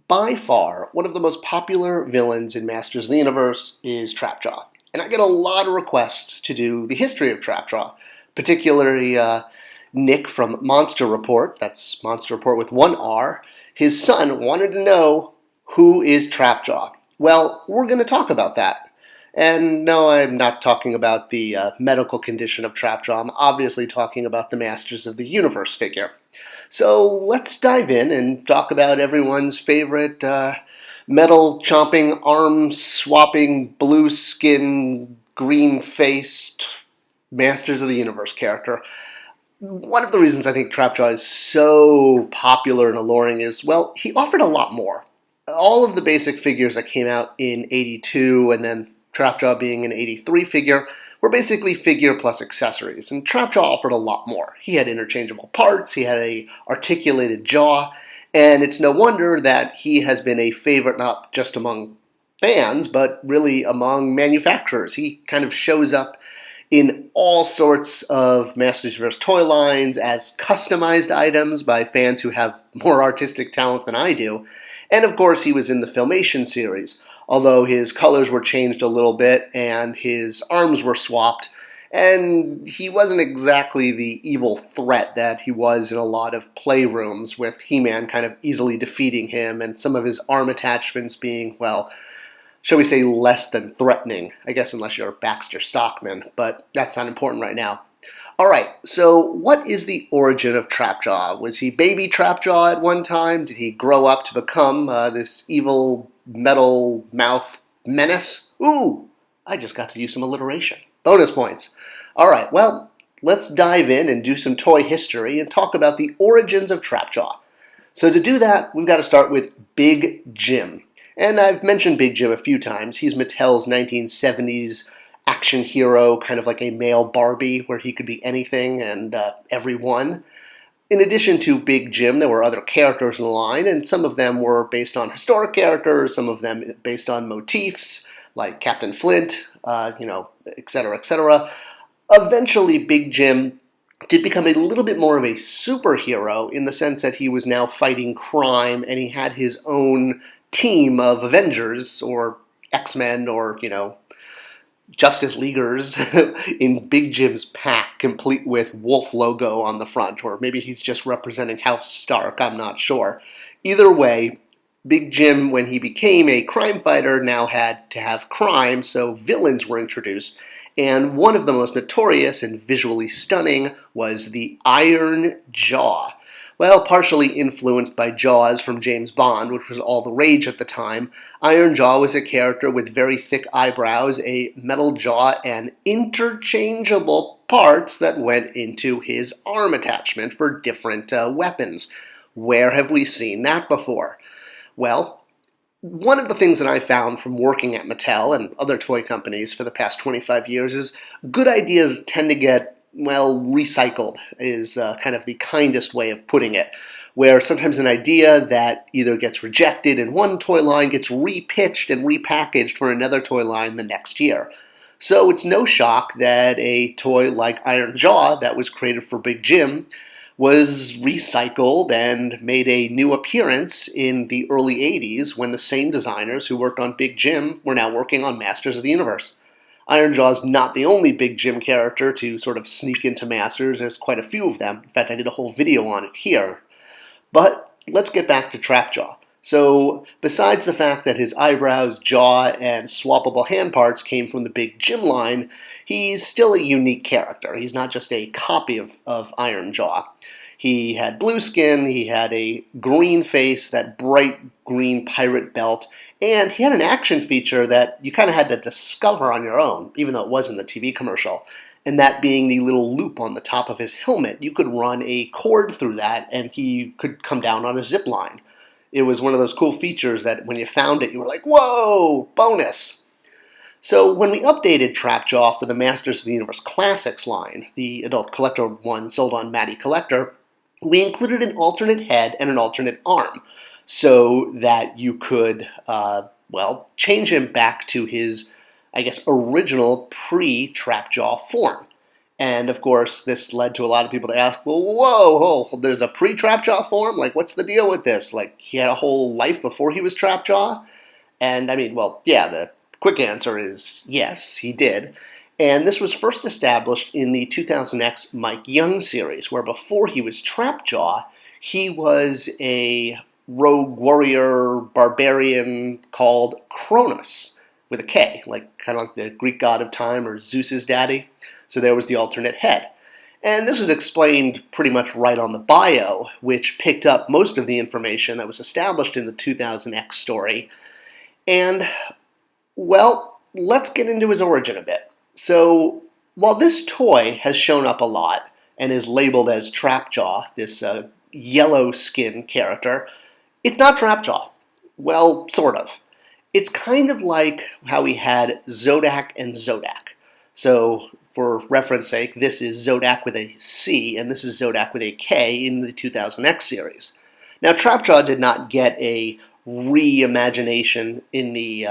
By far, one of the most popular villains in Masters of the Universe is Trapjaw. And I get a lot of requests to do the history of Trapjaw, particularly Nick from Monster Report, that's Monster Report with one R. His son wanted to know, who is Trapjaw? Well, we're going to talk about that. And no, I'm not talking about the medical condition of Trapjaw. I'm obviously talking about the Masters of the Universe figure. So let's dive in and talk about everyone's favorite metal-chomping, arm-swapping, blue-skin, green-faced Masters of the Universe character. One of the reasons I think Trapjaw is so popular and alluring is, well, he offered a lot more. All of the basic figures that came out in '82 and then Trapjaw being an '83 figure were basically figure plus accessories, and Trapjaw offered a lot more. He had interchangeable parts, he had a articulated jaw, and it's no wonder that he has been a favorite not just among fans, but really among manufacturers. He kind of shows up in all sorts of Masters of the Universe toy lines as customized items by fans who have more artistic talent than I do. And of course, he was in the Filmation series, although his colors were changed a little bit and his arms were swapped, and he wasn't exactly the evil threat that he was in a lot of playrooms, with He-Man kind of easily defeating him and some of his arm attachments being, well, shall we say, less than threatening, I guess, unless you're Baxter Stockman, but that's not important right now. Alright, so what is the origin of Trapjaw? Was he baby Trapjaw at one time? Did he grow up to become this evil metal mouth menace? Ooh, I just got to use some alliteration. Bonus points. Alright, well, let's dive in and do some toy history and talk about the origins of Trapjaw. So to do that, we've got to start with Big Jim. And I've mentioned Big Jim a few times. He's Mattel's 1970s action hero, kind of like a male Barbie, where he could be anything and everyone. In addition to Big Jim, there were other characters in the line, and some of them were based on historic characters, some of them based on motifs, like Captain Flint, etc., etc. Eventually, Big Jim did become a little bit more of a superhero in the sense that he was now fighting crime, and he had his own team of Avengers, or X-Men, or, Justice Leaguers in Big Jim's pack, complete with Wolf logo on the front, or maybe he's just representing House Stark, I'm not sure. Either way, Big Jim, when he became a crime fighter, now had to have crime, so villains were introduced, and one of the most notorious and visually stunning was the Iron Jaw. Well, partially influenced by Jaws from James Bond, which was all the rage at the time, Iron Jaw was a character with very thick eyebrows, a metal jaw, and interchangeable parts that went into his arm attachment for different weapons. Where have we seen that before? Well, one of the things that I found from working at Mattel and other toy companies for the past 25 years is good ideas tend to get recycled is kind of the kindest way of putting it, where sometimes an idea that either gets rejected in one toy line gets repitched and repackaged for another toy line the next year. So it's no shock that a toy like Iron Jaw that was created for Big Jim was recycled and made a new appearance in the early 80s when the same designers who worked on Big Jim were now working on Masters of the Universe. Iron Jaw's not the only Big Jim character to sort of sneak into Masters. There's quite a few of them. In fact, I did a whole video on it here. But let's get back to Trapjaw. So, besides the fact that his eyebrows, jaw, and swappable hand parts came from the Big Jim line, he's still a unique character. He's not just a copy of Iron Jaw. He had blue skin, he had a green face, that bright green pirate belt, and he had an action feature that you kind of had to discover on your own, even though it was in the TV commercial, and that being the little loop on the top of his helmet. You could run a cord through that, and he could come down on a zip line. It was one of those cool features that when you found it, you were like, whoa, bonus! So when we updated Trapjaw for the Masters of the Universe Classics line, the adult collector one sold on Matty Collector, we included an alternate head and an alternate arm, so that you could, change him back to his, original pre-Trapjaw form. And of course, this led to a lot of people to ask, well, whoa, there's a pre-Trapjaw form? Like, what's the deal with this? Like, he had a whole life before he was Trapjaw? And I mean, well, yeah, the quick answer is yes, he did. And this was first established in the 2000X Mike Young series, where before he was Trapjaw, he was a rogue warrior barbarian called Kronos, with a K, like kind of like the Greek god of time or Zeus's daddy. So there was the alternate head. And this is explained pretty much right on the bio, which picked up most of the information that was established in the 2000X story. And, well, let's get into his origin a bit. So, while this toy has shown up a lot and is labeled as Trapjaw, this yellow skin character, it's not Trapjaw. Well, sort of. It's kind of like how we had Zodak and Zodak. So, for reference sake, this is Zodak with a C, and this is Zodak with a K in the 2000X series. Now, Trapjaw did not get a reimagination in the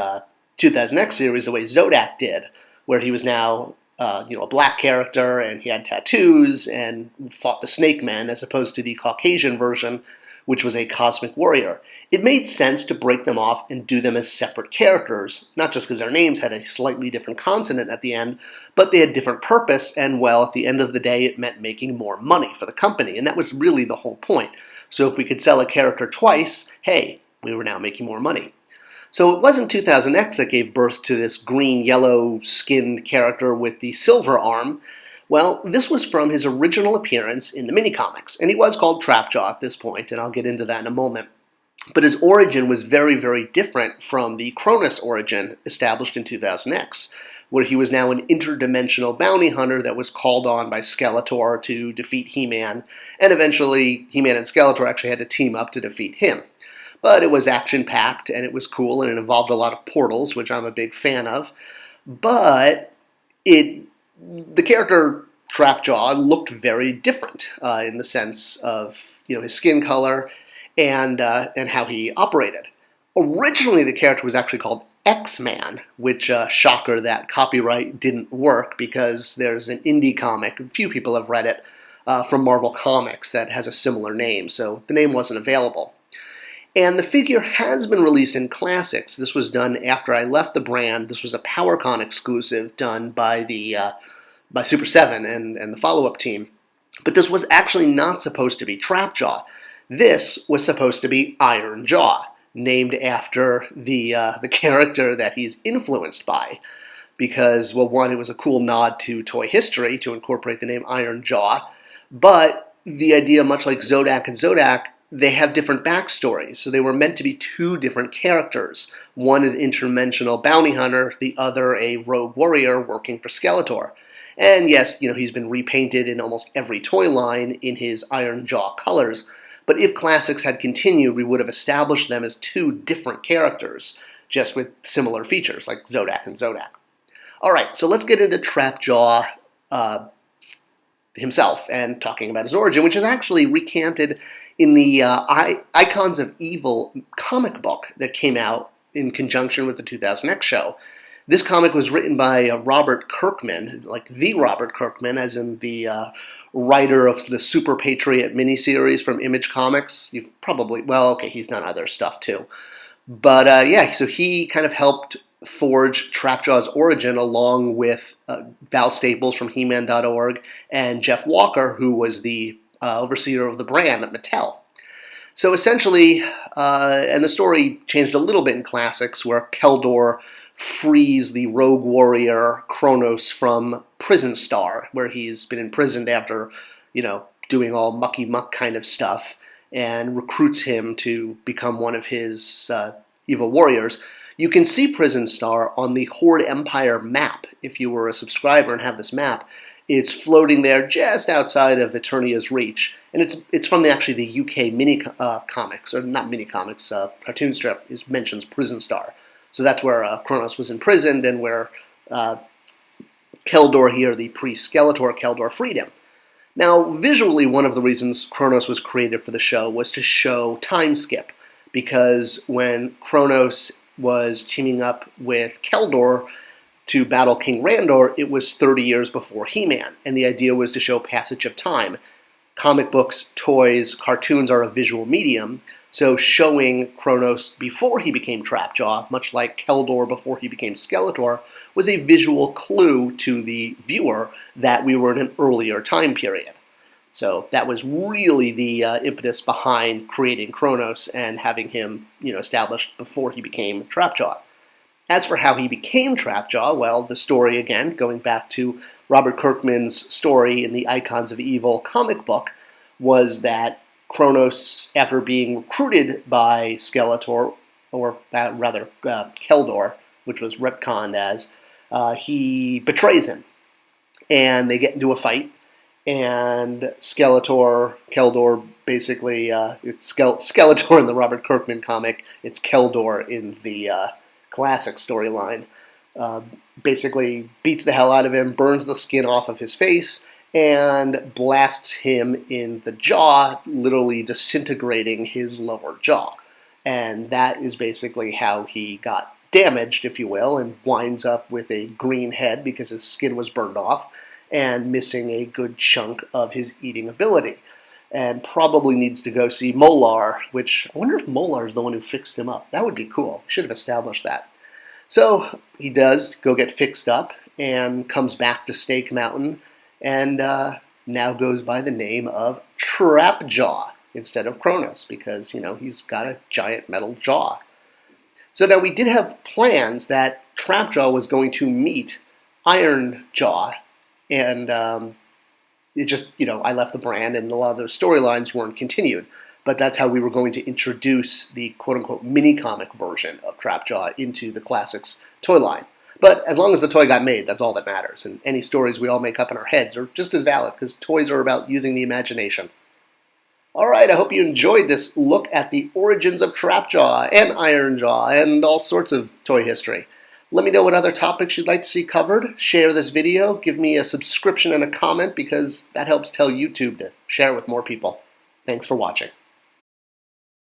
2000X series the way Zodak did, where he was now a black character, and he had tattoos, and fought the Snake Man, as opposed to the Caucasian version, which was a cosmic warrior. It made sense to break them off and do them as separate characters, not just because their names had a slightly different consonant at the end, but they had different purpose, and well, at the end of the day, it meant making more money for the company, and that was really the whole point. So if we could sell a character twice, hey, we were now making more money. So it wasn't 2000X that gave birth to this green-yellow skinned character with the silver arm. Well, this was from his original appearance in the mini-comics, and he was called Trapjaw at this point, and I'll get into that in a moment. But his origin was very, very different from the Kronos origin established in 2000X, where he was now an interdimensional bounty hunter that was called on by Skeletor to defeat He-Man, and eventually He-Man and Skeletor actually had to team up to defeat him. But it was action-packed, and it was cool, and it involved a lot of portals, which I'm a big fan of. But the character Trapjaw looked very different in the sense of his skin color and how he operated. Originally, the character was actually called X-Man, which, shocker, that copyright didn't work because there's an indie comic, a few people have read it, from Marvel Comics that has a similar name, so the name wasn't available. And the figure has been released in Classics. This was done after I left the brand. This was a PowerCon exclusive done by by Super 7 and the follow-up team. But this was actually not supposed to be Trapjaw. This was supposed to be Iron Jaw, named after the character that he's influenced by. Because, well, one, it was a cool nod to toy history to incorporate the name Iron Jaw, but the idea, much like Zodak and Zodak, they have different backstories, so they were meant to be two different characters. One an interdimensional bounty hunter, the other a rogue warrior working for Skeletor. And yes, he's been repainted in almost every toy line in his Iron Jaw colors, but if Classics had continued, we would have established them as two different characters, just with similar features, like Zodak and Zodak. Alright, so let's get into Trapjaw himself, and talking about his origin, which is actually recanted in the Icons of Evil comic book that came out in conjunction with the 2000X show. This comic was written by Robert Kirkman, like the Robert Kirkman, as in the writer of the Super Patriot miniseries from Image Comics. You've probably, well, okay, he's done other stuff too. But yeah, so he kind of helped forge Trapjaw's origin along with Val Staples from He-Man.org and Jeff Walker, who was the overseer of the brand at Mattel. So essentially, and the story changed a little bit in Classics, where Keldor frees the rogue warrior Kronos from Prison Star, where he's been imprisoned after, doing all mucky muck kind of stuff, and recruits him to become one of his evil warriors. You can see Prison Star on the Horde Empire map. If you were a subscriber and have this map, it's floating there just outside of Eternia's reach. And it's from the UK mini comics, or not mini comics, cartoon strip. It mentions Prison Star. So that's where Kronos was imprisoned, and where Keldor here, the pre-Skeletor Keldor, freed him. Now, visually, one of the reasons Kronos was created for the show was to show time skip, because when Kronos was teaming up with Keldor, to battle King Randor, it was 30 years before He-Man, and the idea was to show passage of time. Comic books, toys, cartoons are a visual medium, so showing Kronos before he became Trapjaw, much like Keldor before he became Skeletor, was a visual clue to the viewer that we were in an earlier time period. So that was really the impetus behind creating Kronos and having him, established before he became Trapjaw. As for how he became Trapjaw, well, the story, again, going back to Robert Kirkman's story in the Icons of Evil comic book, was that Kronos, after being recruited by Skeletor, or rather Keldor, which was retconned as, he betrays him. And they get into a fight, and Keldor, basically, it's Skeletor in the Robert Kirkman comic, it's Keldor in the classic storyline, basically beats the hell out of him, burns the skin off of his face, and blasts him in the jaw, literally disintegrating his lower jaw. And that is basically how he got damaged, if you will, and winds up with a green head because his skin was burned off and missing a good chunk of his eating ability. And probably needs to go see Molar, which I wonder if Molar is the one who fixed him up. That would be cool. Should have established that. So he does go get fixed up and comes back to Stake Mountain, and now goes by the name of Trapjaw instead of Kronos because, he's got a giant metal jaw. So now we did have plans that Trapjaw was going to meet Ironjaw, and it just, I left the brand and a lot of those storylines weren't continued. But that's how we were going to introduce the quote-unquote mini-comic version of Trapjaw into the Classics toy line. But as long as the toy got made, that's all that matters. And any stories we all make up in our heads are just as valid, because toys are about using the imagination. Alright, I hope you enjoyed this look at the origins of Trapjaw and Ironjaw and all sorts of toy history. Let me know what other topics you'd like to see covered. Share this video. Give me a subscription and a comment, because that helps tell YouTube to share it with more people. Thanks for watching.